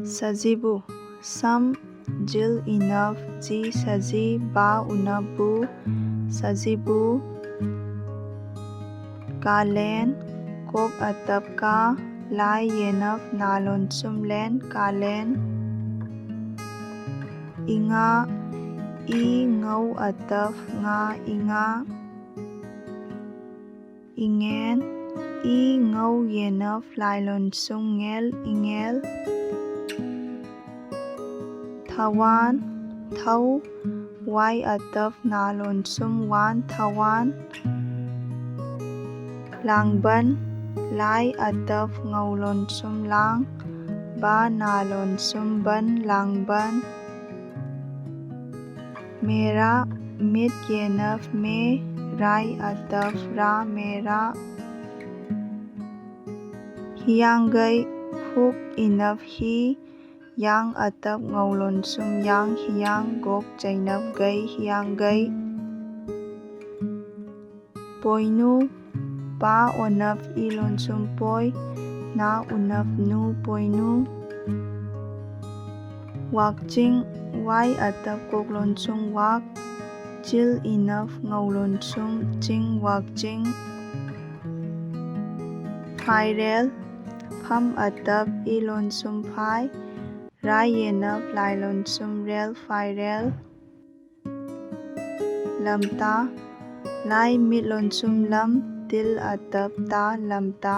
Sajibu, some jil enough ji saji ba unabu Sajibu, kalen kok atap ka lai yenaf nalon sumlen kalen, inga I ngau atap nga inga, ingen I ngau yenaf lailon sum ngel ingel, thawan thau wai atap nalon sum wan thawan, langban lai atap ngaulon sum lang ba nalon sum ban langban, mera mit yenaf me rai atap ra mera, hiyangai huk inaf hi yang atap ngaulon sum yang hiyang gok jainap gai hiyangai, poinu pa onaf ilon sum poi na unaf nu poinu, wakjing wai atap koklon sum wak jil inaf ngaulon sum jing wakjing, phairel pham atap ilon sum phai rai yenaf lailon sum rel phairel, lamta lai mitlon sum lam til atap ta lamta.